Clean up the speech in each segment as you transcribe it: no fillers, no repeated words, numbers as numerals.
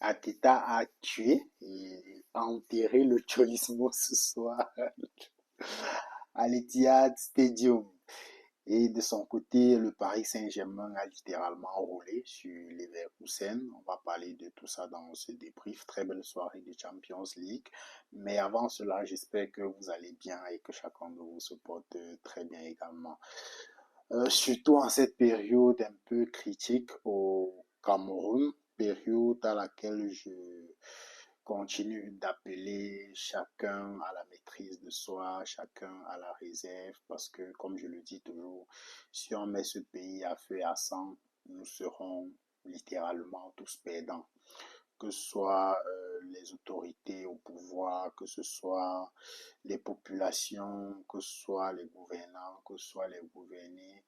Ateta a tué et a enterré le Cholismo ce soir à l'Etihad Stadium. Et de son côté, le Paris Saint-Germain a littéralement roulé sur les Leverkusen. On va parler de tout ça dans ce débrief. Très belle soirée de Champions League. Mais avant cela, j'espère que vous allez bien et que chacun de vous se porte très bien également. Surtout en cette période un peu critique au Cameroun, période à laquelle je continue d'appeler chacun à la maîtrise de soi, chacun à la réserve, parce que, comme je le dis toujours, si on met ce pays à feu et à sang, nous serons littéralement tous perdants. Que ce soit les autorités au pouvoir, que ce soit les populations, que ce soit les gouvernants, que ce soit les gouvernés.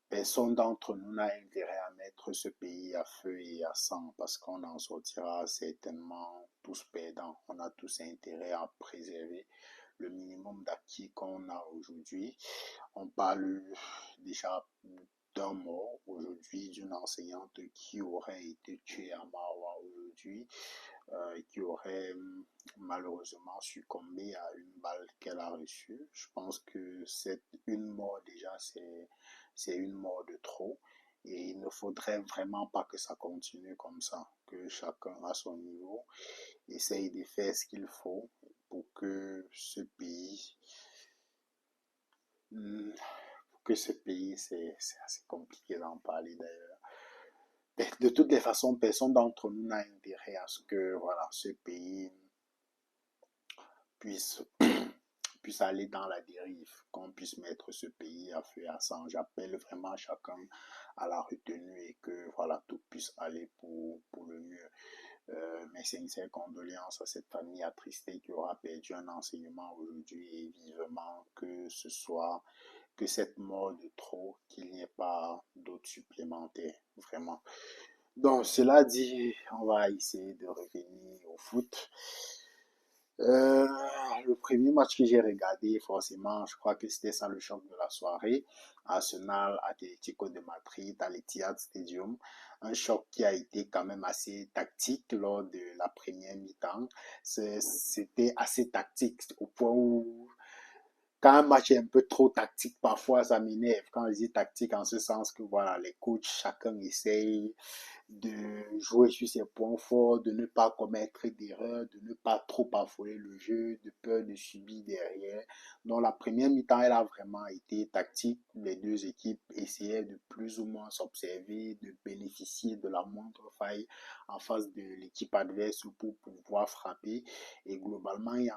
Personne d'entre nous n'a intérêt à mettre ce pays à feu et à sang parce qu'on en sortira certainement tous perdants. On a tous intérêt à préserver le minimum d'acquis qu'on a aujourd'hui. On parle déjà d'un mort aujourd'hui, d'une enseignante qui aurait été tuée à Maroua aujourd'hui, qui aurait malheureusement succombé à une balle qu'elle a reçue. Je pense que c'est une mort déjà, c'est une mort de trop. Et il ne faudrait vraiment pas que ça continue comme ça, que chacun à son niveau essaye de faire ce qu'il faut pour que ce pays, c'est assez compliqué d'en parler d'ailleurs. De toutes les façons, personne d'entre nous n'a intérêt à ce que voilà, ce pays puisse, puisse aller dans la dérive, qu'on puisse mettre ce pays à feu et à sang. J'appelle vraiment chacun à la retenue et que voilà, tout puisse aller pour le mieux. Mes sincères condoléances à cette famille attristée qui aura perdu un enseignement aujourd'hui et vivement que ce soit que cette mort de trop, qu'il n'y ait pas d'autres supplémentaires, vraiment. Donc, cela dit, on va essayer de revenir au foot. Euh, le premier match que j'ai regardé, forcément, je crois que c'était ça le choc de la soirée. Arsenal Atlético de Madrid à l'Etihad Stadium. Un choc qui a été quand même assez tactique lors de la première mi-temps. C'était assez tactique au point où quand un match est un peu trop tactique, parfois ça m'énerve. Quand je dis tactique, en ce sens que voilà, les coachs, chacun essaye de jouer sur ses points forts, de ne pas commettre d'erreurs, de ne pas trop affoler le jeu, de peur de subir derrière. Donc la première mi-temps, elle a vraiment été tactique. Les deux équipes essayaient de plus ou moins s'observer, de bénéficier de la moindre faille en face de l'équipe adverse pour pouvoir frapper. Et globalement, il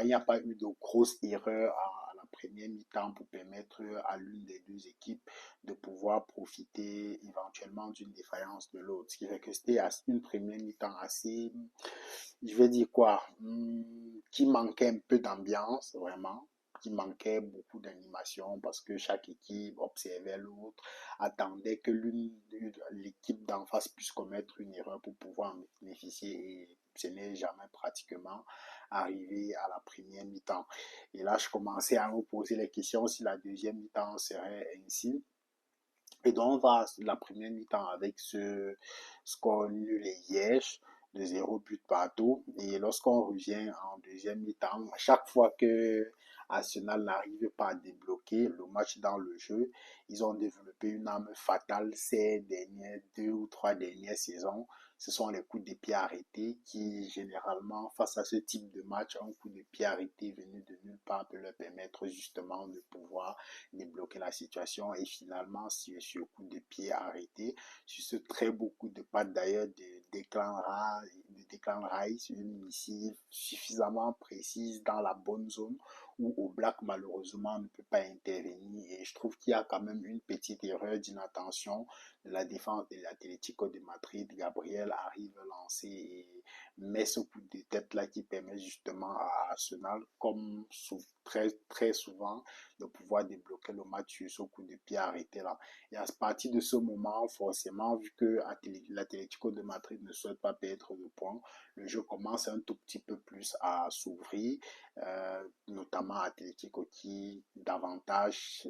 n'y a pas eu de grosses erreurs à la première mi-temps pour permettre à l'une des deux équipes de pouvoir profiter éventuellement d'une défaillance de l'autre. Ce qui fait que c'était une première mi-temps assez, je vais dire quoi, qui manquait un peu d'ambiance, vraiment, qui manquait beaucoup d'animation parce que chaque équipe observait l'autre, attendait que l'équipe d'en face puisse commettre une erreur pour pouvoir en bénéficier et ce n'est jamais pratiquement arrivé à la première mi-temps. Et là, je commençais à me poser les questions si la deuxième mi-temps serait ainsi. Et donc, on va la première mi-temps avec ce score nul et liège de 0 but partout. Et lorsqu'on revient en deuxième mi-temps, à chaque fois que Arsenal n'arrive pas à débloquer le match dans le jeu, ils ont développé une arme fatale ces dernières 2 ou 3 dernières saisons. Ce sont les coups de pied arrêtés qui, généralement, face à ce type de match, un coup de pied arrêté venu de nulle part peut leur permettre justement de pouvoir débloquer la situation. Et finalement, sur ce coup de pied arrêté, sur ce très beau coup de patte d'ailleurs de Declan Rice, une missive suffisamment précise dans la bonne zone où Oblak malheureusement ne peut pas intervenir. Et je trouve qu'il y a quand même une petite erreur d'inattention de la défense de l'Atlético de Madrid. Gabriel arrive à lancer et met ce coup de tête là qui permet justement à Arsenal, comme très, très souvent, de pouvoir débloquer le match sur ce coup de pied arrêté là. Et à partir de ce moment, forcément, vu que l'Atlético de Madrid ne souhaite pas perdre de points, le jeu commence un tout petit peu plus à s'ouvrir, notamment Atlético qui davantage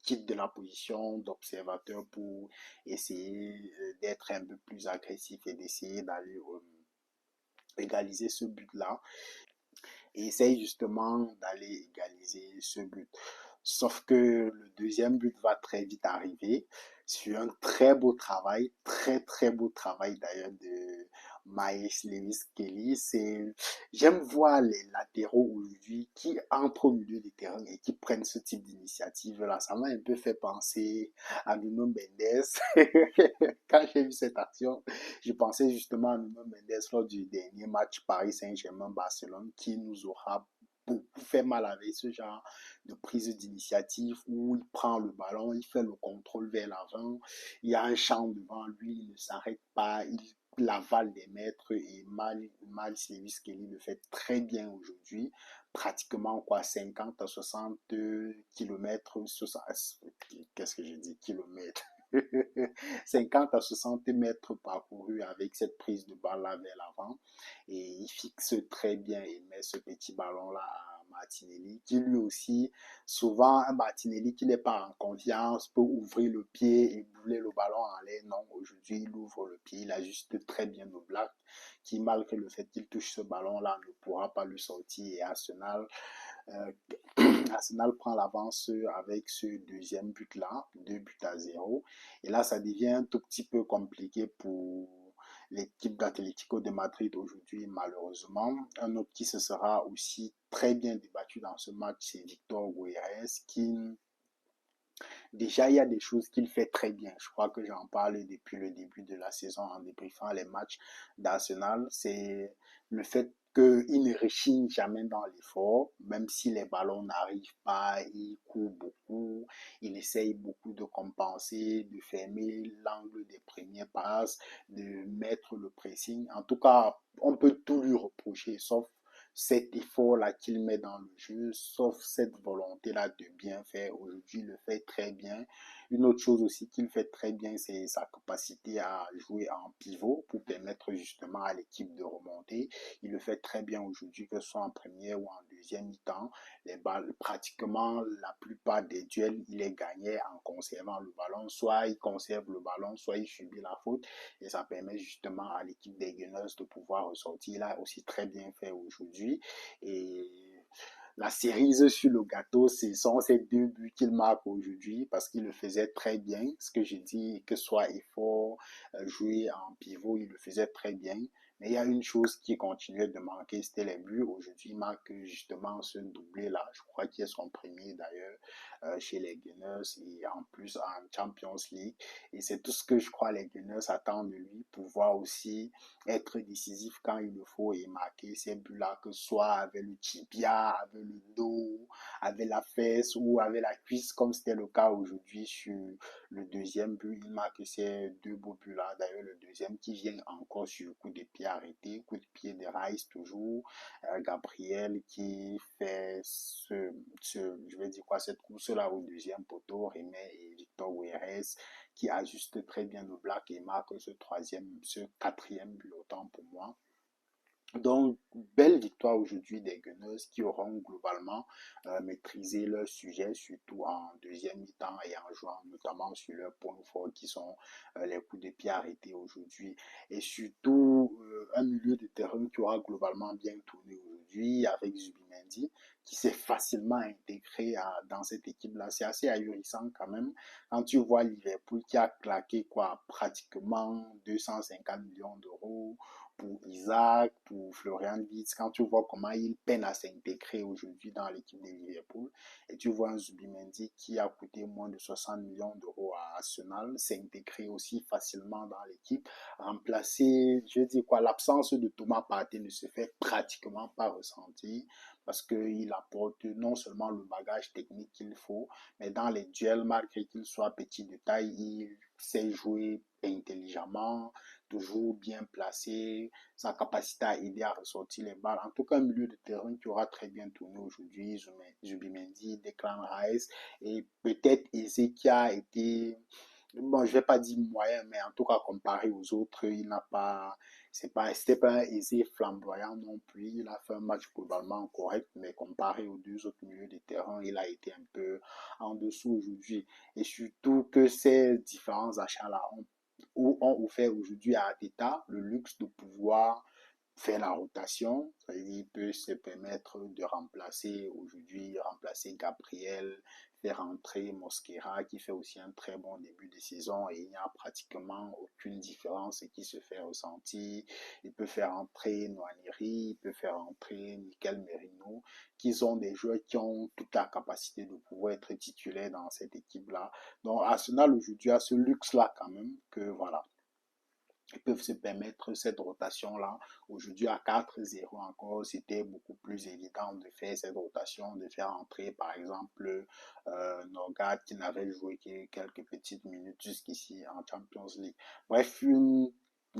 quitte de la position d'observateur pour essayer d'être un peu plus agressif et d'essayer d'aller égaliser ce but-là et essaye justement d'aller égaliser ce but. Sauf que le deuxième but va très vite arriver sur un très beau travail, très très beau travail d'ailleurs de Maes Lewis Kelly. J'aime voir les latéraux aujourd'hui qui entrent au milieu du terrain et qui prennent ce type d'initiative là. Ça m'a un peu fait penser à Nuno Mendes. Quand j'ai vu cette action, je pensais justement à Nuno Mendes lors du dernier match Paris Saint-Germain-Barcelone qui nous aura beaucoup fait mal avec ce genre de prise d'initiative où il prend le ballon, il fait le contrôle vers l'avant, il y a un champ devant lui, il ne s'arrête pas, il avale des mètres et Miles Lewis Kelly le fait très bien aujourd'hui, pratiquement quoi 50 à 60 km, qu'est-ce que j'ai dit, kilomètres 50 à 60 mètres parcourus avec cette prise de balle là vers l'avant et il fixe très bien et met ce petit ballon là à Martinelli qui lui aussi souvent un Martinelli qui n'est pas en confiance peut ouvrir le pied et bouler le ballon en l'air. Non, aujourd'hui il ouvre le pied, il ajuste très bien le Black qui malgré le fait qu'il touche ce ballon là ne pourra pas le sortir et euh, Arsenal prend l'avance avec ce deuxième but-là, 2 buts à 0. Et là, ça devient un tout petit peu compliqué pour l'équipe d'Atlético de Madrid aujourd'hui, malheureusement. Un autre qui se sera aussi très bien débattu dans ce match, c'est Victor Gutiérrez, qui déjà, il y a des choses qu'il fait très bien. Je crois que j'en parle depuis le début de la saison en débriefant les matchs d'Arsenal. C'est le fait qu'il ne rechigne jamais dans l'effort, même si les ballons n'arrivent pas, il court beaucoup, il essaye beaucoup de compenser, de fermer l'angle des premières passes, de mettre le pressing. En tout cas, on peut tout lui reprocher, sauf cet effort-là qu'il met dans le jeu, sauf cette volonté-là de bien faire. Aujourd'hui, il le fait très bien. Une autre chose aussi qu'il fait très bien, c'est sa capacité à jouer en pivot pour permettre justement à l'équipe de remonter. Il le fait très bien aujourd'hui, que ce soit en première ou en deuxième mi-temps. Les balles, pratiquement la plupart des duels, il est gagné en conservant le ballon. Soit il conserve le ballon, soit il subit la faute. Et ça permet justement à l'équipe des Gunners de pouvoir ressortir. Il a aussi très bien fait aujourd'hui. Et la cerise sur le gâteau, ce sont ces 2 buts qu'il marque aujourd'hui parce qu'il le faisait très bien. Ce que j'ai dit, que ce soit effort, jouer en pivot, il le faisait très bien. Mais il y a une chose qui continuait de manquer, c'était les buts. Aujourd'hui, il marque justement ce doublé-là. Je crois qu'il est son premier d'ailleurs chez les Gunners et en plus en Champions League. Et c'est tout ce que je crois les Gunners attendent de lui, pouvoir aussi être décisif quand il le faut et marquer ces buts-là, que ce soit avec le tibia, avec le dos, avec la fesse ou avec la cuisse, comme c'était le cas aujourd'hui sur le deuxième but. Il marque ces 2 beaux buts-là. D'ailleurs, le deuxième qui vient encore sur coup de pied arrêté, coup de pied de Rice toujours. Gabriel qui fait je vais dire quoi, cette course-là au deuxième poteau, remet et Victor Gutiérrez qui ajuste très bien le Black et marque ce quatrième but autant pour moi. Donc, belle victoire aujourd'hui des Gunners qui auront globalement maîtrisé leur sujet, surtout en deuxième mi-temps et en jouant notamment sur leurs points forts qui sont les coups de pied arrêtés aujourd'hui. Et surtout, un milieu de terrain qui aura globalement bien tourné aujourd'hui avec Zubimendi qui s'est facilement intégré dans cette équipe-là. C'est assez ahurissant quand même quand tu vois Liverpool qui a claqué quoi, pratiquement 250 millions d'euros pour Isaac, pour Florian Wirtz, quand tu vois comment il peine à s'intégrer aujourd'hui dans l'équipe de Liverpool, et tu vois un Zubimendi qui a coûté moins de 60 millions d'euros à Arsenal, s'intégrer aussi facilement dans l'équipe, remplacer, je dis quoi, l'absence de Thomas Partey ne se fait pratiquement pas ressentir, parce qu'il apporte non seulement le bagage technique qu'il faut, mais dans les duels, malgré qu'il soit petit de taille, il sait jouer intelligemment, toujours bien placé, sa capacité à aider à ressortir les balles. En tout cas, un milieu de terrain qui aura très bien tourné aujourd'hui, Zubimendi, Declan Rice, et peut-être Eze qui a été, bon, je vais pas dire moyen, mais en tout cas, comparé aux autres, il n'a pas, c'était pas un Eze flamboyant non plus. Il a fait un match globalement correct, mais comparé aux 2 autres milieux de terrain, il a été un peu en dessous aujourd'hui. Et surtout que ces différents achats-là ont offert aujourd'hui à Arteta le luxe de pouvoir faire la rotation, il peut se permettre de remplacer Gabriel, faire entrer Mosquera qui fait aussi un très bon début de saison et il n'y a pratiquement aucune différence qui se fait ressentir. Il peut faire entrer Nwaneri, il peut faire entrer Mikel Merino, qui sont des joueurs qui ont toute la capacité de pouvoir être titulaires dans cette équipe-là. Donc Arsenal aujourd'hui a ce luxe-là quand même que voilà, ils peuvent se permettre cette rotation-là. Aujourd'hui, à 4-0 encore, c'était beaucoup plus évident de faire cette rotation, de faire entrer, par exemple, Norgard qui n'avait joué que quelques petites minutes jusqu'ici en Champions League. Bref, une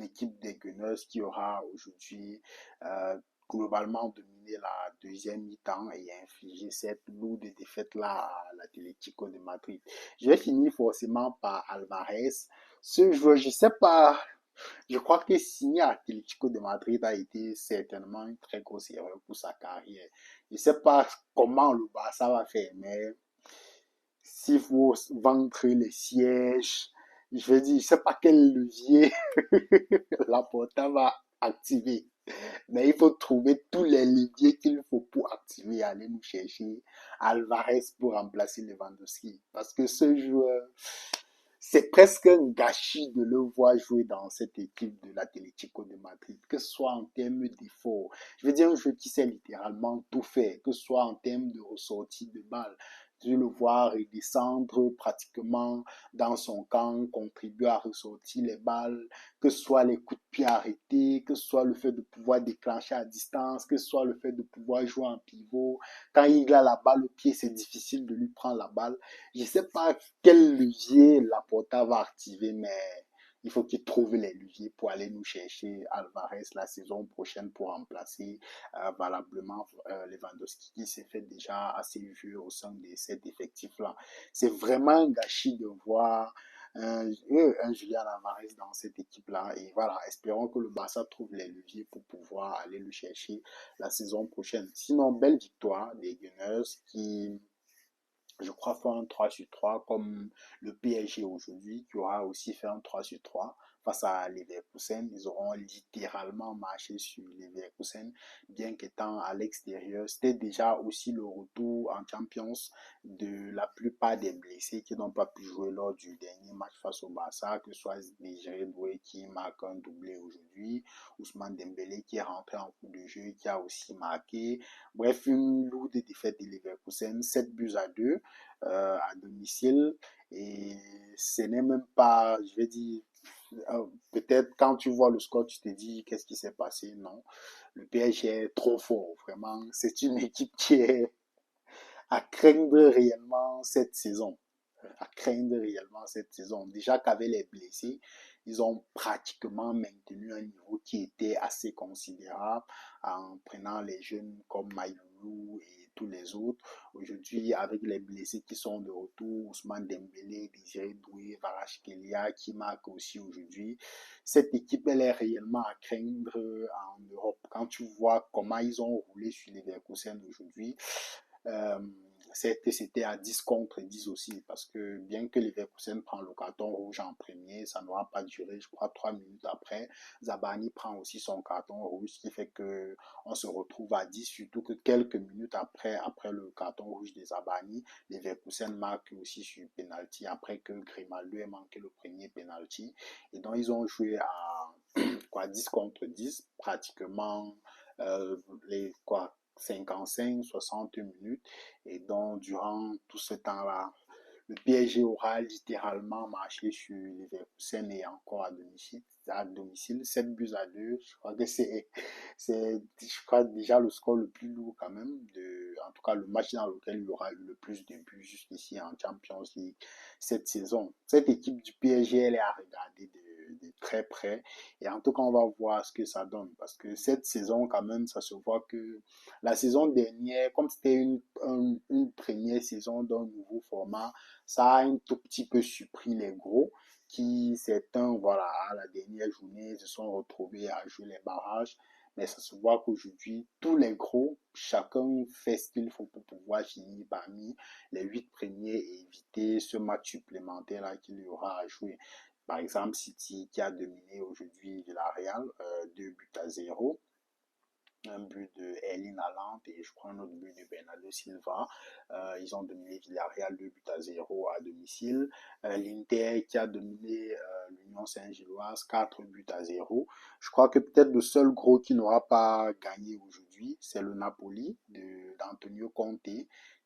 équipe des Gunners qui aura aujourd'hui euh, globalement dominé la deuxième mi-temps et infligé cette lourde défaite-là à l'Atlético de Madrid. Je vais finir forcément par Alvarez. Ce joueur, je ne sais pas, je crois que signer à Atlético de Madrid a été certainement une très grosse erreur pour sa carrière. Je ne sais pas comment le Barça va faire, mais s'il faut vendre les sièges, je vais dire, je ne sais pas quel levier la Porta va activer. Mais il faut trouver tous les leviers qu'il faut pour activer et aller nous chercher Alvarez pour remplacer Lewandowski. Parce que ce joueur, c'est presque un gâchis de le voir jouer dans cette équipe de l'Atlético de Madrid, que ce soit en termes d'efforts. Je veux dire, un jeu qui sait littéralement tout faire, que ce soit en termes de ressortie de balles. Je le voir redescendre pratiquement dans son camp, contribuer à ressortir les balles, que ce soit les coups de pied arrêtés, que ce soit le fait de pouvoir déclencher à distance, que ce soit le fait de pouvoir jouer en pivot. Quand il a la balle au pied, c'est difficile de lui prendre la balle. Je ne sais pas quel levier Laporta va activer, mais il faut qu'il trouve les leviers pour aller nous chercher Alvarez la saison prochaine pour remplacer valablement Lewandowski qui s'est fait déjà assez vieux au sein de cet effectif-là. C'est vraiment un gâchis de voir un Julian Alvarez dans cette équipe-là. Et voilà, espérons que le Barça trouve les leviers pour pouvoir aller le chercher la saison prochaine. Sinon, belle victoire des Gunners qui je crois, faire un 3 sur 3 comme le PSG aujourd'hui, qui aura aussi fait un 3 sur 3 face à Leverkusen. Ils auront littéralement marché sur Leverkusen, bien qu'étant à l'extérieur. C'était déjà aussi le retour en Champions de la plupart des blessés qui n'ont pas pu jouer lors du dernier match face au Barça, que ce soit Désiré Doué qui marque un doublé aujourd'hui, Ousmane Dembélé qui est rentré en coup de jeu, qui a aussi marqué. Bref, une lourde défaite de Leverkusen, 7 buts à 2 à domicile. Et ce n'est même pas, je vais dire, peut-être quand tu vois le score, tu te dis qu'est-ce qui s'est passé. Non, le PSG est trop fort, vraiment. C'est une équipe qui est à craindre réellement cette saison. À craindre réellement cette saison. Déjà qu'avec les blessés, ils ont pratiquement maintenu un niveau qui était assez considérable en prenant les jeunes comme Maïloulou et tous les autres. Aujourd'hui, avec les blessés qui sont de retour, Ousmane Dembélé, Désiré Doué, Kvaratskhelia qui marque aussi aujourd'hui, cette équipe, elle est réellement à craindre en Europe. Quand tu vois comment ils ont roulé sur les Leverkusen aujourd'hui, euh, c'était à 10 contre 10 aussi, parce que bien que Leverkusen prend le carton rouge en premier, ça n'aura pas duré, je crois, 3 minutes après. Zabani prend aussi son carton rouge, ce qui fait que on se retrouve à 10, surtout que quelques minutes après le carton rouge de Zabani, Leverkusen marque aussi sur penalty, après que Grimaldo ait manqué le premier penalty. Et donc, ils ont joué à quoi, 10 contre 10, pratiquement les quoi, 55, 60 minutes. Et donc, durant tout ce temps-là, le PSG aura littéralement marché sur Leverkusen et encore à domicile 7 buts à 2. Je crois que je crois déjà le score le plus lourd quand même, en tout cas le match dans lequel il y aura eu le plus de buts jusqu'ici en Champions League cette saison. Cette équipe du PSG, elle est à regarder de très près et en tout cas, on va voir ce que ça donne parce que cette saison, quand même, ça se voit que la saison dernière, comme c'était une première saison d'un nouveau format, ça a un tout petit peu surpris les gros qui, certains, voilà, à la dernière journée, se sont retrouvés à jouer les barrages. Mais ça se voit qu'aujourd'hui, tous les gros, chacun fait ce qu'il faut pour pouvoir finir parmi les 8 premiers et éviter ce match supplémentaire-là qu'il y aura à jouer. Par exemple, City qui a dominé aujourd'hui Villarreal, 2 buts à 0. un but de Erling Haaland et je crois un autre but de Bernardo Silva. Ils ont dominé Villarreal 2 buts à 0 à domicile. L'Inter qui a dominé l'Union Saint-Gilloise 4 buts à 0. Je crois que peut-être le seul gros qui n'aura pas gagné aujourd'hui, c'est le Napoli d'Antonio Conte,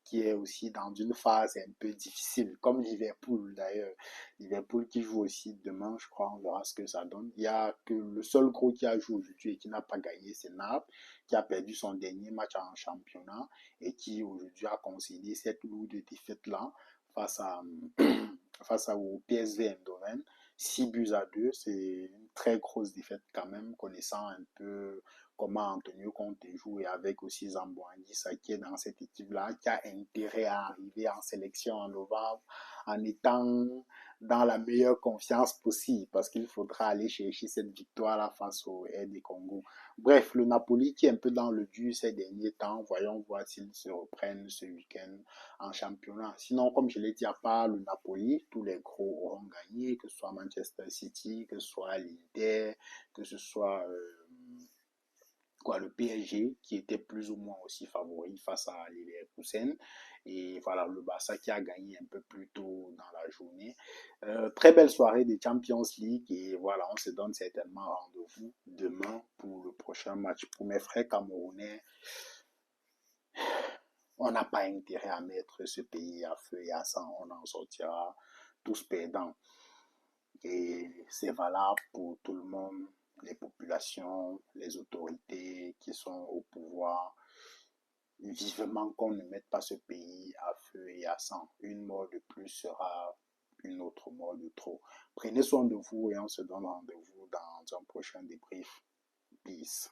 qui est aussi dans une phase un peu difficile, comme Liverpool d'ailleurs. Liverpool qui joue aussi demain, je crois, on verra ce que ça donne. Il y a que le seul gros qui a joué aujourd'hui et qui n'a pas gagné, c'est Naples, qui a perdu son dernier match en championnat et qui aujourd'hui a concédé cette lourde défaite-là face à, au PSV Eindhoven. 6 buts à 2, c'est une très grosse défaite quand même, connaissant un peu comment Antonio Conte joue et avec aussi Zambo Anguissa qui est dans cette équipe-là, qui a intérêt à arriver en sélection en novembre en étant dans la meilleure confiance possible parce qu'il faudra aller chercher cette victoire-là face au RD Congo. Bref, le Napoli qui est un peu dans le dur ces derniers temps, voyons voir s'ils se reprennent ce week-end en championnat. Sinon, comme je l'ai dit, à part le Napoli, tous les gros auront gagné, que ce soit Manchester City, que ce soit l'Inter, que ce soit le PSG qui était plus ou moins aussi favori face à Leverkusen et voilà le Barça qui a gagné un peu plus tôt dans la journée. Très belle soirée de Champions League et voilà on se donne certainement rendez-vous demain pour le prochain match. Pour mes frères camerounais, on n'a pas intérêt à mettre ce pays à feu et à sang, on en sortira tous perdants et c'est valable pour tout le monde, les populations, les autorités qui sont au pouvoir. Vivement qu'on ne mette pas ce pays à feu et à sang. Une mort de plus sera une autre mort de trop. Prenez soin de vous et on se donne rendez-vous dans un prochain débrief. Peace.